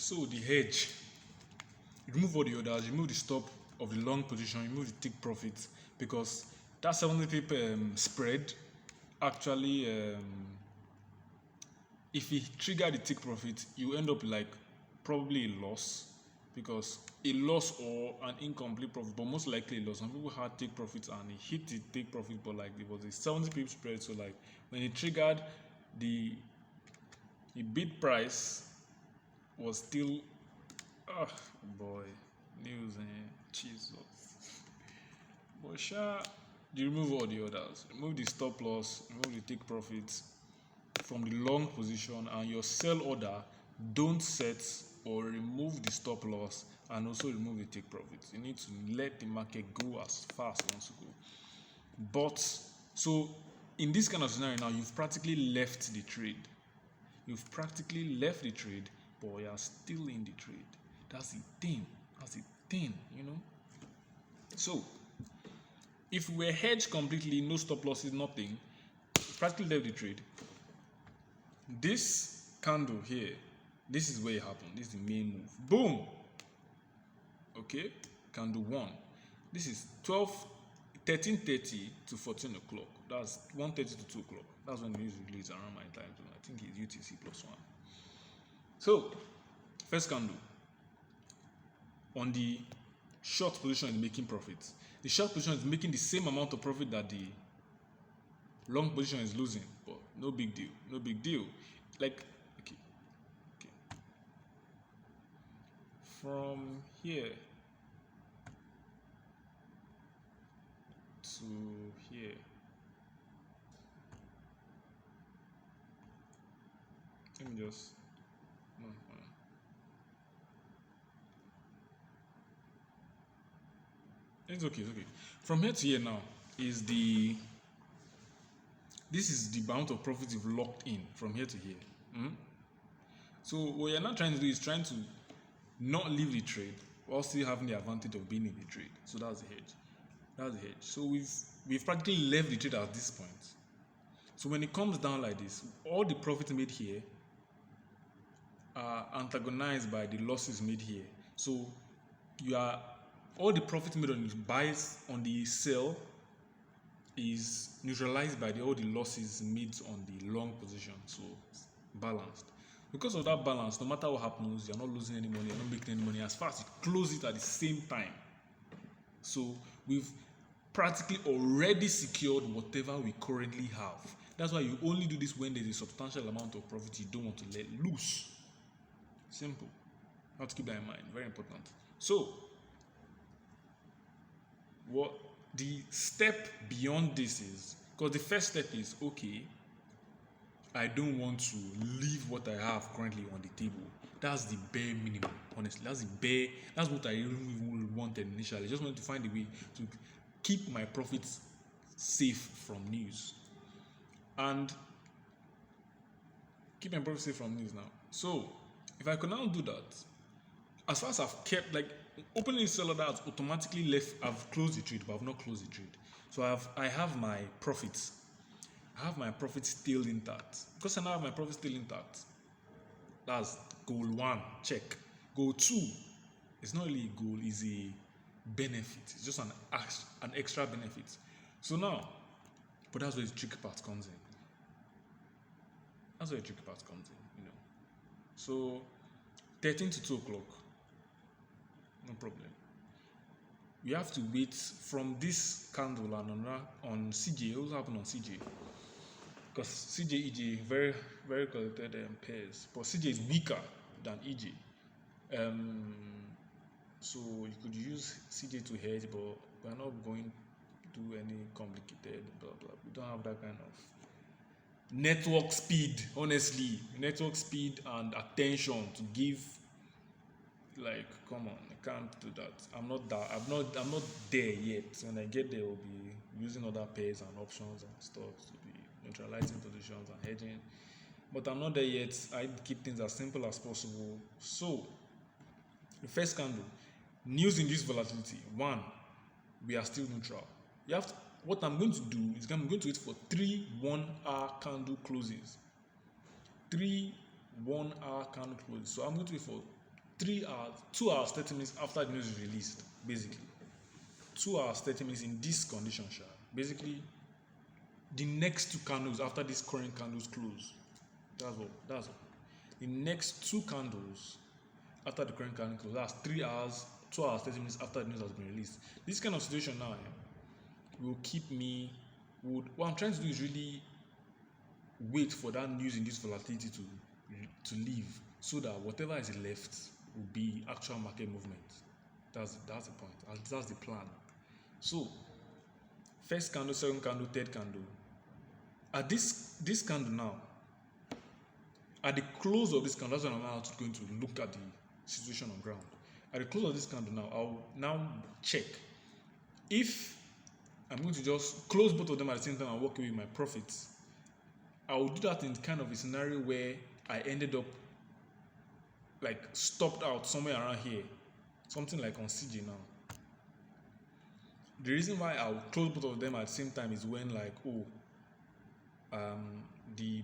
So the hedge, remove all the orders, remove the stop of the long position, remove the take profit, because that 70 pip spread actually, if you trigger the take profit, you end up like probably a loss, because a loss or an incomplete profit, but most likely a loss. Some people had take profits and it hit the take profit, but like it was a 70 pip spread, so like when it triggered, the bid price was still, oh boy, news, Jesus. But sure, you remove all the others, remove the stop loss, remove the take profits from the long position, and your sell order, don't set or remove the stop loss, and also remove the take profits. You need to let the market go as fast as it wants to go. But so in this kind of scenario now, you've practically left the trade. You've practically left the trade, but you're still in the trade. That's the thing. That's the thing, you know. So if we were hedged completely, no stop losses, nothing, practically left the trade. This candle here, this is where it happened. This is the main move. Boom. Okay, candle 1. This is 13:30 to 14 o'clock. That's 1:30 to 2 o'clock. That's when the news release around my time zone. I think it's UTC +1. So, first candle. On the short position is making profits. The short position is making the same amount of profit that the long position is losing, but no big deal. No big deal. Like, okay. From here to here, let me just it's okay, it's okay. From here to here now is this is the amount of profit you've locked in from here to here. So what you're not trying to do is trying to not leave the trade while still having the advantage of being in the trade. So that's the hedge. That's the hedge. So we've practically left the trade at this point. So when it comes down like this, all the profits made here are antagonized by the losses made here. So all the profits made on the buys, on the sell, is neutralized by all the losses made on the long position. So it's balanced. Because of that balance, no matter what happens, you're not losing any money, you're not making any money as far as you close it at the same time. So we've practically already secured whatever we currently have. That's why you only do this when there's a substantial amount of profit you don't want to let loose. Simple. You have to keep that in mind. Very important. So what the step beyond this is, because the first step is, okay, I don't want to leave what I have currently on the table. That's the bare minimum, honestly. That's what I really wanted initially. I just wanted to find a way to keep my profits safe from news. And keep my profits safe from news now. So if I could now do that, as far as I've kept, like, opening the sell order has automatically left, I've closed the trade, but I've not closed the trade. So I have my profits. I have my profits still intact. Because I now have my profits still intact, that's goal 1, check. Goal 2, it's not really a goal, it's a benefit. It's just an extra benefit. So now, but that's where the tricky part comes in. That's where the tricky part comes in, you know. So 13 to 2 o'clock, no problem. We have to wait from this candle and on CJ. What happened on CJ? Because CJ, EJ, very, very connected pairs. But CJ is weaker than EJ. So you could use CJ to hedge, but we're not going to do any complicated blah blah. We don't have that kind of network speed, honestly. Network speed and attention to give. Like, come on, I can't do that. I'm not there yet. When I get there, I'll be using other pairs and options and stocks to be neutralizing positions and hedging. But I'm not there yet. I keep things as simple as possible. So the first candle, news in this volatility. 1, we are still neutral. What I'm going to do is I'm going to wait for 3 1-hour candle closes. 3 1-hour candle closes. So I'm going to wait for 3 hours, 2 hours 30 minutes after the news is released, basically. 2 hours 30 minutes in this condition, sha. Basically, the next two candles after this current candles close. That's all. The next two candles after the current candle close. That's 3 hours, 2 hours 30 minutes after the news has been released. This kind of situation now will keep me. What I'm trying to do is really wait for that news in this volatility to leave, so that whatever is left will be actual market movement. That's the point. That's the plan. So, first candle, second candle, third candle. At this candle now, at the close of this candle, that's when I'm now going to look at the situation on ground. At the close of this candle now, I'll now check if I'm going to just close both of them at the same time and walk away with my profits. I will do that in kind of a scenario where I ended up like stopped out somewhere around here, something like on CJ now. The reason why I'll close both of them at the same time is when like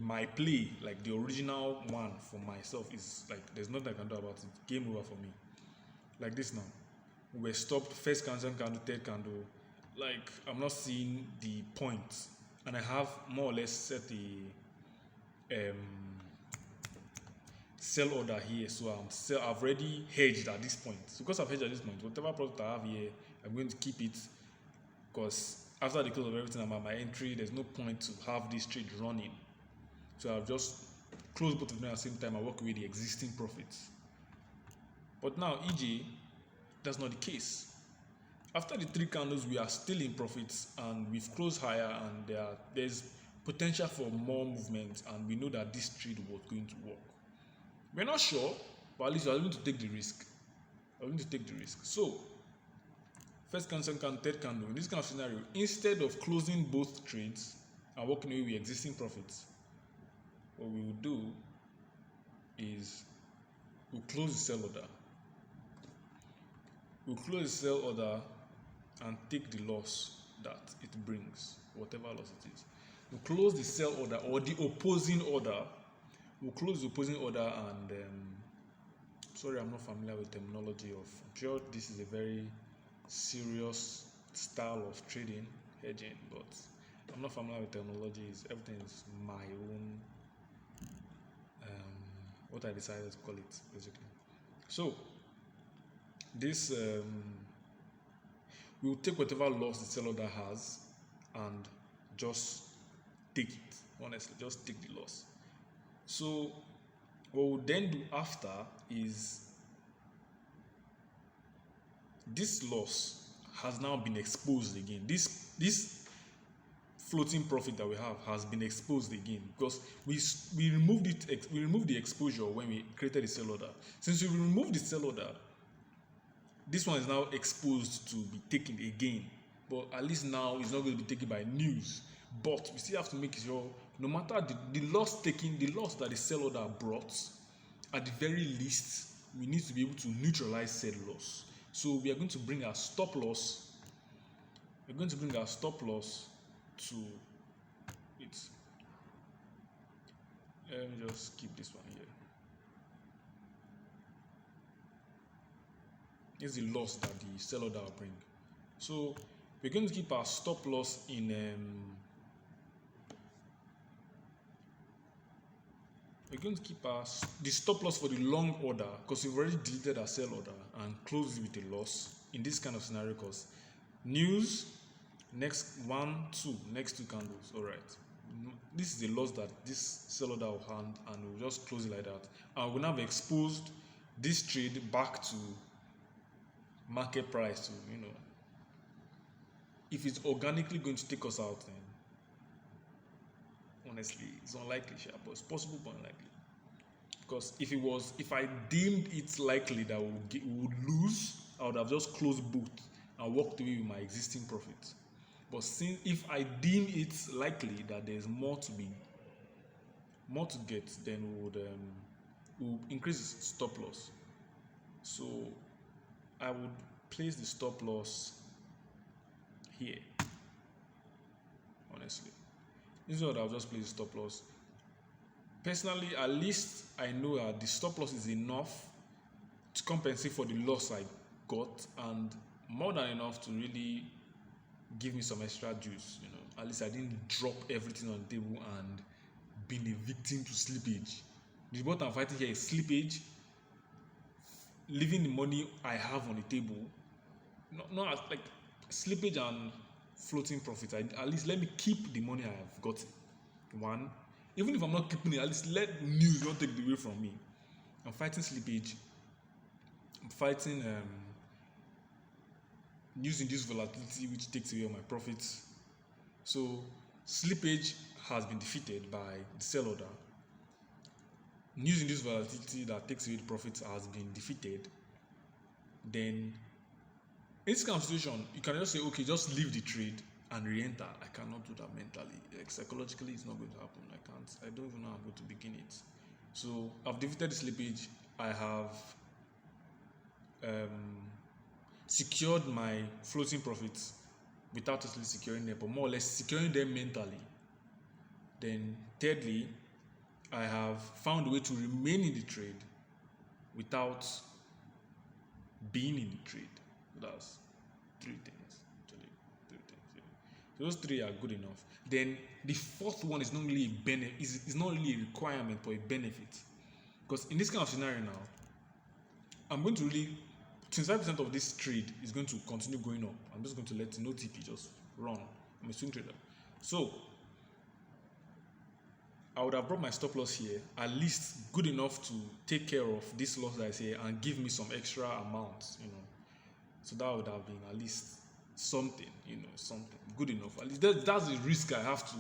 my play, like the original one for myself, is like there's nothing I can do about it. Game over for me. Like this now, we're stopped first candle, second candle, third candle. Like I'm not seeing the point, and I have more or less set the sell order here. So I've already hedged at this point. So because I've hedged at this point, whatever product I have here, I'm going to keep it, because after the close of everything, I'm at my entry. There's no point to have this trade running. So I've just closed both of them at the same time. I walk away the existing profits. But now, EJ, that's not the case. After the three candles, we are still in profits, and we've closed higher, and there's potential for more movement, and we know that this trade was going to work. We're not sure, but at least we're willing to take the risk. So, first candle, second candle, third candle. In this kind of scenario, instead of closing both trades and walking away with existing profits, what we will do is we'll close the sell order. We'll close the sell order and take the loss that it brings, whatever loss it is. We'll close the sell order or the opposing order. We'll close the opposing order and sorry, I'm not familiar with terminology of. I'm sure this is a very serious style of trading, hedging, but I'm not familiar with terminologies. Everything is my own, what I decided to call it, basically. So, this, we'll take whatever loss the sell order has and just take it, honestly, just take the loss. So, what we'll then do after is this loss has now been exposed again. This floating profit that we have has been exposed again, because we removed it. We removed the exposure when we created the sell order. Since we removed the sell order, this one is now exposed to be taken again. But at least now it's not going to be taken by news. But we still have to make sure, no matter the loss that the sell order brought, at the very least, we need to be able to neutralize said loss. So we are going to bring our stop loss. We're going to bring our stop loss to it. Let me just keep this one here. It's the loss that the sell order will bring. So we're going to keep our stop loss in we're going to keep the stop loss for the long order, because we've already deleted our sell order and closed it with a loss in this kind of scenario, because news next next two candles. All right, this is the loss that this sell order will hand, and we'll just close it like that, and we'll now have exposed this trade back to market price to, if it's organically going to take us out, then honestly it's unlikely, but it's possible but unlikely. Because if I deemed it likely that we would lose, I would have just closed both and walked away with my existing profit. But since if I deem it likely that there's more to get, then we'll increase the stop loss. So I would place the stop loss here. Honestly, this is what I'll just place the stop loss. Personally, at least I know that the stop loss is enough to compensate for the loss I got, and more than enough to really give me some extra juice. At least I didn't drop everything on the table and been a victim to slippage. What I'm fighting here is slippage, leaving the money I have on the table, not as like slippage and floating profit. At least let me keep the money I have got. One, even if I'm not keeping it, at least let news not take it away from me. I'm fighting slippage. I'm fighting news induced volatility, which takes away all my profits. So slippage has been defeated by the sell order. News induced volatility that takes away the profits has been defeated. Then in this kind of situation, you can just say, okay, just leave the trade and re-enter. I cannot do that mentally. Like psychologically, it's not going to happen. I don't even know how I'm going to begin it. So I've defeated the slippage. I have secured my floating profits without actually securing them, but more or less securing them mentally. Then thirdly, I have found a way to remain in the trade without being in the trade. That's three things. Actually, three things. Yeah. So those three are good enough. Then the fourth one is not really a benefit. It's not really a requirement, but a benefit. Because in this kind of scenario now, I'm going to really 25% of this trade is going to continue going up. I'm just going to let no TP just run. I'm a swing trader. So I would have brought my stop loss here, at least good enough to take care of this loss that is here and give me some extra amounts, So that would have been at least something, something good enough. At least that's the risk I have to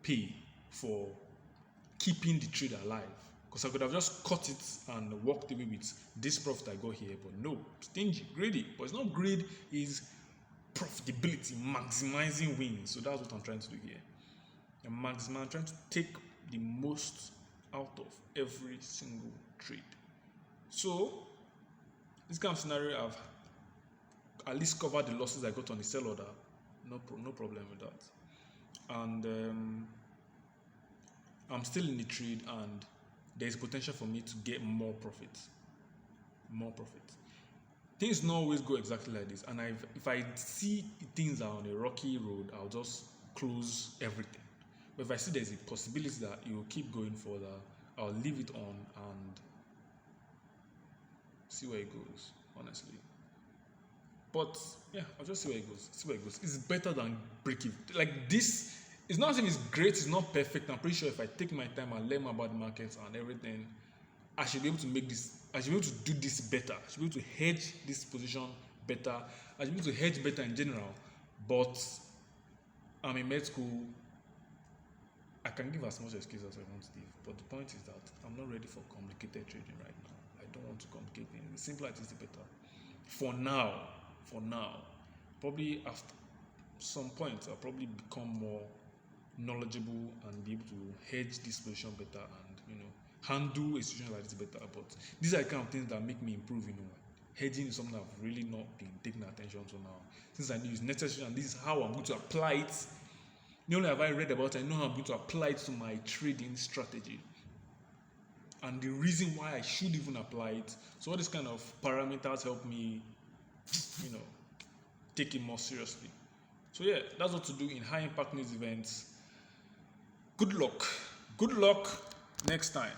pay for keeping the trade alive. Because I could have just cut it and walked away with this profit I got here, but no, stingy, greedy. But it's not greed, it's profitability, maximizing wins. So that's what I'm trying to do here. I'm trying to take the most out of every single trade. So this kind of scenario, I've at least covered the losses I got on the sell order. No problem with that. And I'm still in the trade, and there's potential for me to get more profit. Things don't always go exactly like this, and if I see things are on a rocky road, I'll just close everything. But if I see there's a possibility that it will keep going further, I'll leave it on and see where it goes, honestly. But yeah, I'll just see where it goes. It's better than break even. Like this, it's not saying it's great, it's not perfect. I'm pretty sure if I take my time and learn about the markets and everything, I should be able to make this, I should be able to do this better. I should be able to hedge this position better. I should be able to hedge better in general. But I'm in med school. I can give as much excuse as I want to give, but the point is that I'm not ready for complicated trading right now. I don't want to complicate things. The simpler it is, the better. For now, probably after some point, I'll probably become more knowledgeable and be able to hedge this position better and handle a situation like this better. But these are the kind of things that make me improve. Hedging is something I've really not been taking attention to now. Since I knew it's necessary, and this is how I'm going to apply it. Not only have I read about it, I know how I'm going to apply it to my trading strategy. And the reason why I should even apply it. So all these kind of parameters help me, take it more seriously. So yeah, that's what to do in high impact news events. Good luck next time.